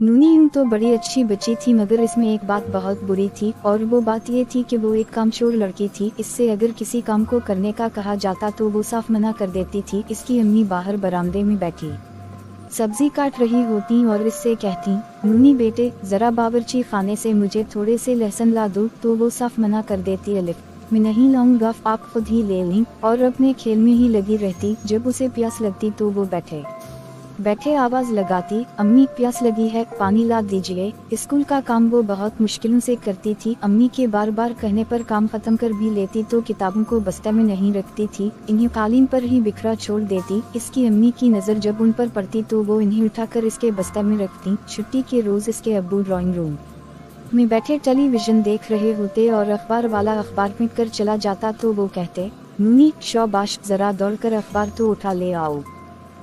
नूनी यूं तो बड़ी अच्छी बच्ची थी, मगर इसमें एक बात बहुत बुरी थी, और वो बात ये थी कि वो एक कामचोर लड़की थी। इससे अगर किसी काम को करने का कहा जाता तो वो साफ मना कर देती थी। इसकी अम्मी बाहर बरामदे में बैठी सब्जी काट रही होती और इससे कहती, नूनी बेटे जरा बावर्ची खाने से मुझे थोड़े से लहसुन ला दो, तो वो साफ मना कर देती, अलिफ मैं नहीं लाऊंगा, आप खुद ही ले लें, और अपने खेल में ही लगी रहती। जब उसे प्यास लगती तो वो बैठे बैठे आवाज लगाती, अम्मी प्यास लगी है, पानी ला दीजिए। स्कूल का काम वो बहुत मुश्किलों से करती थी। अम्मी के बार बार कहने पर काम खत्म कर भी लेती तो किताबों को बस्ते में नहीं रखती थी, इन्हें कालीन पर ही बिखरा छोड़ देती। इसकी अम्मी की नज़र जब उन पर पड़ती तो वो इन्हें उठाकर इसके बस्ते में रखती। छुट्टी के रोज इसके अब्बू ड्राइंग रूम में बैठे टेलीविजन देख रहे होते और अखबार वाला अखबार पीट कर चला जाता तो वो कहते, नूनी शाबाश, जरा दौड़कर अखबार तो उठा ले आओ।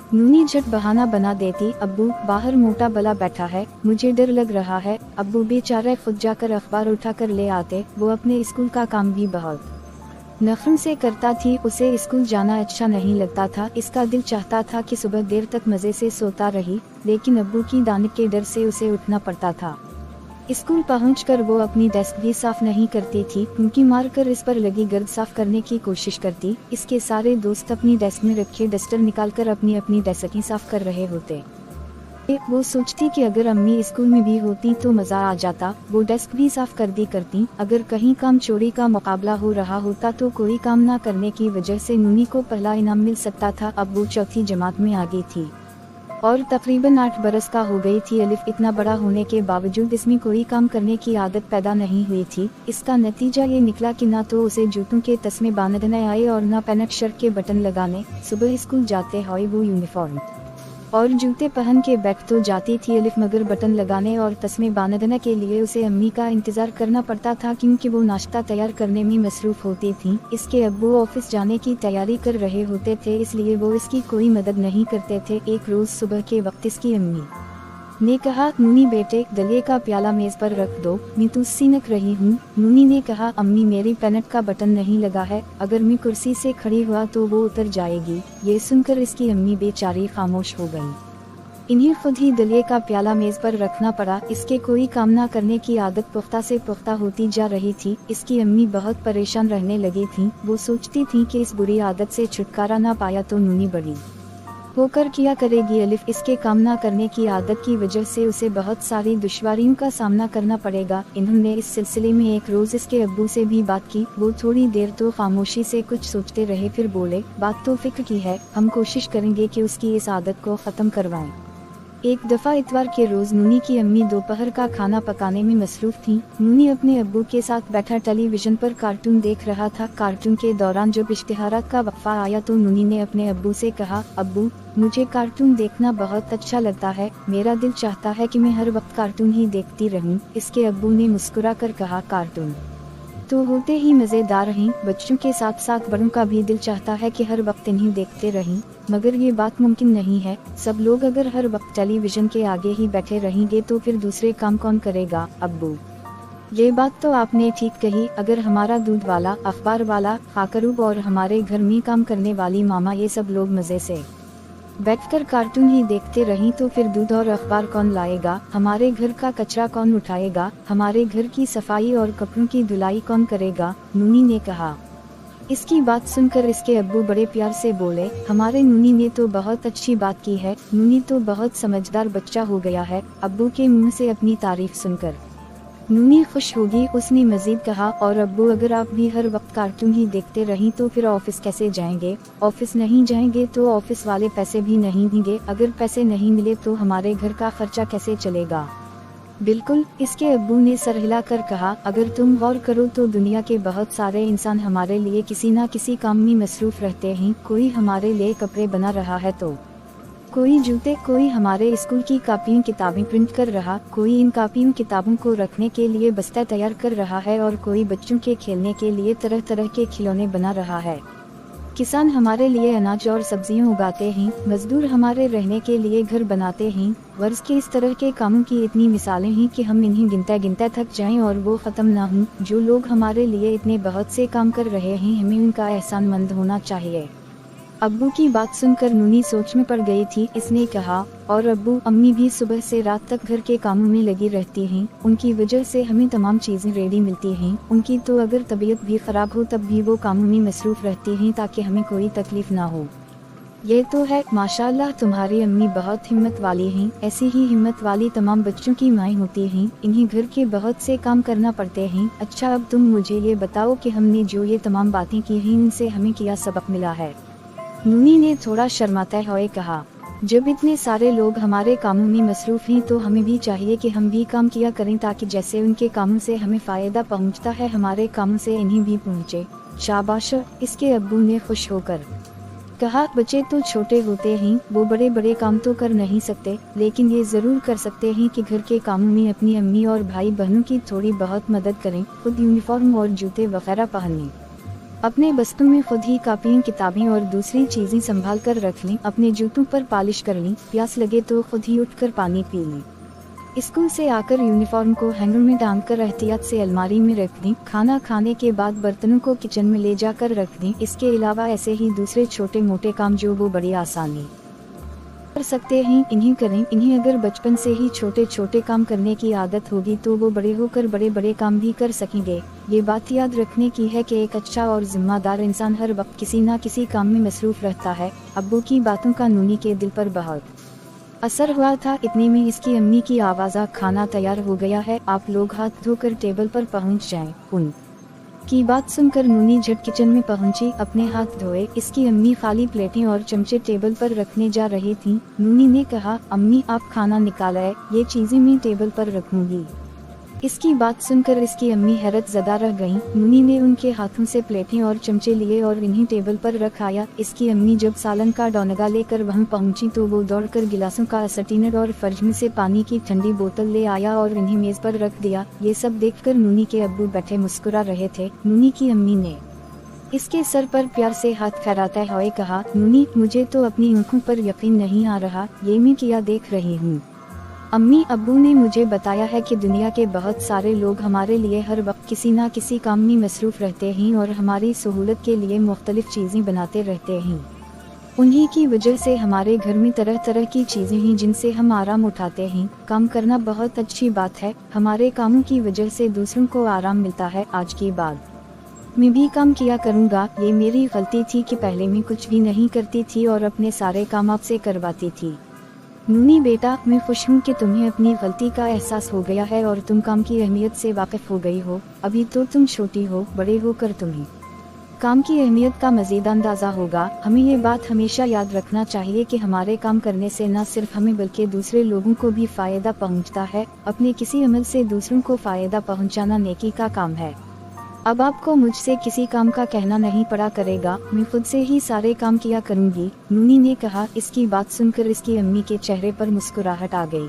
नूनी झट बहाना बना देती, अब्बू बाहर मोटा बला बैठा है, मुझे डर लग रहा है। अब्बू बेचारे खुद जाकर अखबार उठा कर ले आते। वो अपने स्कूल का काम भी बहुत नखन से करता थी। उसे स्कूल जाना अच्छा नहीं लगता था। इसका दिल चाहता था कि सुबह देर तक मजे से सोता रही, लेकिन अब्बू की डांट के डर से उसे उठना पड़ता था। स्कूल पहुंचकर वो अपनी डेस्क भी साफ नहीं करती थी, क्योंकि मारकर इस पर लगी गर्द साफ करने की कोशिश करती। इसके सारे दोस्त अपनी डेस्क में रखे डस्टर निकालकर अपनी अपनी डेस्क ही साफ कर रहे होते। वो सोचती कि अगर अम्मी स्कूल में भी होती तो मजा आ जाता, वो डेस्क भी साफ कर दी करती। अगर कहीं काम चोरी का मुकाबला हो रहा होता तो कोई काम न करने की वजह से नूनी को पहला इनाम मिल सकता था। अब वो चौथी जमात में आ गई थी और तकरीबन 8 बरस का हो गई थी। अलिफ इतना बड़ा होने के बावजूद इसमें कोई काम करने की आदत पैदा नहीं हुई थी। इसका नतीजा ये निकला कि ना तो उसे जूतों के तस्मे बांधने आए और ना पैंट शर्ट के बटन लगाने। सुबह स्कूल जाते हुए वो यूनिफॉर्म और जूते पहन के बैठ तो जाती थी अलिफ, मगर बटन लगाने और तस्मे बांधने के लिए उसे अम्मी का इंतजार करना पड़ता था, क्योंकि वो नाश्ता तैयार करने में मसरूफ होती थी। इसके अब्बू ऑफिस जाने की तैयारी कर रहे होते थे, इसलिए वो इसकी कोई मदद नहीं करते थे। एक रोज सुबह के वक्त इसकी अम्मी ने कहा, नूनी बेटे दलिए का प्याला मेज पर रख दो, मैं तुझसे नक रही हूँ। नूनी ने कहा, अम्मी मेरी पैंट का बटन नहीं लगा है, अगर मैं कुर्सी से खड़ी हुआ तो वो उतर जाएगी। ये सुनकर इसकी अम्मी बेचारी खामोश हो गई। इन्हें खुद ही दलिए का प्याला मेज पर रखना पड़ा। इसके कोई काम ना करने की आदत पुख्ता से पुख्ता होती जा रही थी। इसकी अम्मी बहुत परेशान रहने लगी थी। वो सोचती थी कि इस बुरी आदत से छुटकारा ना पाया तो नूनी बड़ी होकर किया करेगी। अलिफ इसके काम ना करने की आदत की वजह से उसे बहुत सारी दुश्वारियों का सामना करना पड़ेगा। इन्होंने इस सिलसिले में एक रोज इसके अब्बू से भी बात की। वो थोड़ी देर तो खामोशी से कुछ सोचते रहे, फिर बोले, बात तो फिक्र की है, हम कोशिश करेंगे कि उसकी इस आदत को खत्म करवाएं। एक दफा इतवार के रोज नूनी की अम्मी दोपहर का खाना पकाने में मसरूफ थी। नूनी अपने अब्बू के साथ बैठा टेलीविजन पर कार्टून देख रहा था। कार्टून के दौरान जब इश्तिहारात का वक्फा आया तो नूनी ने अपने अब्बू से कहा, अब्बू मुझे कार्टून देखना बहुत अच्छा लगता है, मेरा दिल चाहता है कि मैं हर वक्त कार्टून ही देखती रहूं। इसके अब्बू ने मुस्कुरा कर कहा, कार्टून तो होते ही मजेदार हैं, बच्चों के साथ साथ बड़ों का भी दिल चाहता है कि हर वक्त इन्हीं देखते रहें, मगर ये बात मुमकिन नहीं है। सब लोग अगर हर वक्त टेलीविजन के आगे ही बैठे रहेंगे तो फिर दूसरे काम कौन करेगा। अब्बू ये बात तो आपने ठीक कही, अगर हमारा दूध वाला, अखबार वाला, खाकरूब और हमारे घर में काम करने वाली मामा ये सब लोग मजे से बैठकर कार्टून ही देखते रहीं तो फिर दूध और अखबार कौन लाएगा, हमारे घर का कचरा कौन उठाएगा, हमारे घर की सफाई और कपड़ों की धुलाई कौन करेगा। नूनी ने कहा। इसकी बात सुनकर इसके अब्बू बड़े प्यार से बोले, हमारे नूनी ने तो बहुत अच्छी बात की है, नूनी तो बहुत समझदार बच्चा हो गया है। अब्बू के मुंह से अपनी तारीफ सुनकर नूनी खुश होगी। उसने मजीद कहा, और अब्बू अगर आप भी हर वक्त कार्टून ही देखते रहीं तो फिर ऑफिस कैसे जाएंगे, ऑफिस नहीं जाएंगे तो ऑफिस वाले पैसे भी नहीं देंगे, अगर पैसे नहीं मिले तो हमारे घर का खर्चा कैसे चलेगा। बिल्कुल, इसके अब्बू ने सर हिला कर कहा, अगर तुम गौर करो तो दुनिया के बहुत सारे इंसान हमारे लिए किसी न किसी काम में मसरूफ रहते हैं। कोई हमारे लिए कपड़े बना रहा है तो कोई जूते, कोई हमारे स्कूल की कापियों किताबें प्रिंट कर रहा, कोई इन कापियों किताबों को रखने के लिए बस्ता तैयार कर रहा है, और कोई बच्चों के खेलने के लिए तरह तरह के खिलौने बना रहा है। किसान हमारे लिए अनाज और सब्जियां उगाते हैं, मजदूर हमारे रहने के लिए घर बनाते हैं। वर्ष के इस तरह के कामों की इतनी मिसालें हैं कि हम इन्हें गिनते गिनते थक जाएं और वो खत्म ना हों। जो लोग हमारे लिए इतने बहुत से काम कर रहे हैं, हमें उनका एहसानमंद होना चाहिए। अब्बू की बात सुनकर नूनी सोच में पड़ गई थी। इसने कहा, और अब्बू अम्मी भी सुबह से रात तक घर के कामों में लगी रहती हैं। उनकी वजह से हमें तमाम चीज़ें रेडी मिलती हैं। उनकी तो अगर तबीयत भी ख़राब हो तब भी वो कामों में मसरूफ़ रहती हैं ताकि हमें कोई तकलीफ़ ना हो। ये तो है, माशाल्लाह तुम्हारी अम्मी बहुत हिम्मत वाली हैं। ऐसी ही हिम्मत वाली तमाम बच्चों की माएँ होती हैं। इन्हीं घर के बहुत से काम करना पड़ते हैं। अच्छा, अब तुम मुझे ये बताओ कि हमने जो ये तमाम बातें की हैं इनसे हमें क्या सबक मिला है? नूनी ने थोड़ा शर्माते हुए कहा, जब इतने सारे लोग हमारे कामों में मसरूफ़ हैं तो हमें भी चाहिए कि हम भी काम किया करें ताकि जैसे उनके कामों से हमें फ़ायदा पहुंचता है हमारे कामों से इन्हें भी पहुंचे। शाबाश, इसके अब्बू ने खुश होकर कहा, बच्चे तो छोटे होते हैं, वो बड़े बड़े काम तो कर नहीं सकते, लेकिन ये ज़रूर कर सकते हैं कि घर के कामों में अपनी अम्मी और भाई बहनों की थोड़ी बहुत मदद करें। खुद यूनिफॉर्म और जूते वगैरह पहनें, अपने बस्तों में खुद ही कापियाँ किताबें और दूसरी चीज़ें संभाल कर रख लें, अपने जूतों पर पॉलिश कर लें, प्यास लगे तो खुद ही उठकर पानी पी लें। स्कूल से आकर यूनिफॉर्म को हैंगर में टांग कर एहतियात से अलमारी में रख दें। खाना खाने के बाद बर्तनों को किचन में ले जाकर रख दें। इसके अलावा ऐसे ही दूसरे छोटे मोटे काम जो वो बड़ी आसानी कर सकते हैं इन्हें करें। इन्हें अगर बचपन से ही छोटे छोटे काम करने की आदत होगी तो वो बड़े होकर बड़े बड़े काम भी कर सकेंगे। ये बात याद रखने की है कि एक अच्छा और जिम्मेदार इंसान हर वक्त किसी न किसी काम में मसरूफ रहता है। अब्बू की बातों का नूनी के दिल पर बहुत असर हुआ था। इतने में इसकी अम्मी की आवाज़, खाना तैयार हो गया है, आप लोग हाथ धोकर टेबल पर पहुंच जाएं। उन की बात सुनकर नूनी झट किचन में पहुंची, अपने हाथ धोए। इसकी अम्मी खाली प्लेटें और चमचे टेबल पर रखने जा रही थीं। नूनी ने कहा, अम्मी आप खाना निकालें, ये चीज़ें मैं टेबल पर रखूंगी। इसकी बात सुनकर इसकी अम्मी हैरत ज़दा रह गईं। नूनी ने उनके हाथों से प्लेटें और चमचे लिए और इन्हें टेबल पर रखाया। इसकी अम्मी जब सालन का डोनगा लेकर वहां पहुंची तो वो दौड़कर गिलासों का स्टीनर और फ्रिज में से पानी की ठंडी बोतल ले आया और इन्हें मेज पर रख दिया। ये सब देखकर नूनी के अब्बू बैठे मुस्कुरा रहे थे। नूनी की अम्मी ने इसके सर पर प्यार से हाथ फेराते हुए कहा, नूनी मुझे तो अपनी आंखों पर यकीन नहीं आ रहा, ये मैं क्या देख रही हूँ। अम्मी अब्बू ने मुझे बताया है कि दुनिया के बहुत सारे लोग हमारे लिए हर वक्त किसी न किसी काम में मसरूफ़ रहते हैं और हमारी सहूलत के लिए मुख्तलिफ चीज़ें बनाते रहते हैं। उन्हीं की वजह से हमारे घर में तरह तरह की चीज़ें हैं जिनसे हम आराम उठाते हैं। काम करना बहुत अच्छी बात है, हमारे कामों की वजह से दूसरों को आराम मिलता है। आज के बाद मैं भी काम किया करूँगा। ये मेरी गलती थी कि पहले मैं कुछ भी नहीं करती थी और अपने सारे काम आपसे करवाती थी। नूनी बेटा, मैं खुश हूँ कि तुम्हें अपनी गलती का एहसास हो गया है और तुम काम की अहमियत से वाकिफ हो गई हो। अभी तो तुम छोटी हो, बड़े होकर तुम्हें काम की अहमियत का मज़ीद अंदाज़ा होगा। हमें ये बात हमेशा याद रखना चाहिए कि हमारे काम करने से न सिर्फ हमें बल्कि दूसरे लोगों को भी फ़ायदा पहुँचता है। अपने किसी अमल से दूसरों को फ़ायदा पहुँचाना नेकी का काम है। अब आपको मुझसे किसी काम का कहना नहीं पड़ा करेगा, मैं खुद से ही सारे काम किया करूँगी। नूनी ने कहा। इसकी बात सुनकर इसकी अम्मी के चेहरे पर मुस्कुराहट आ गई।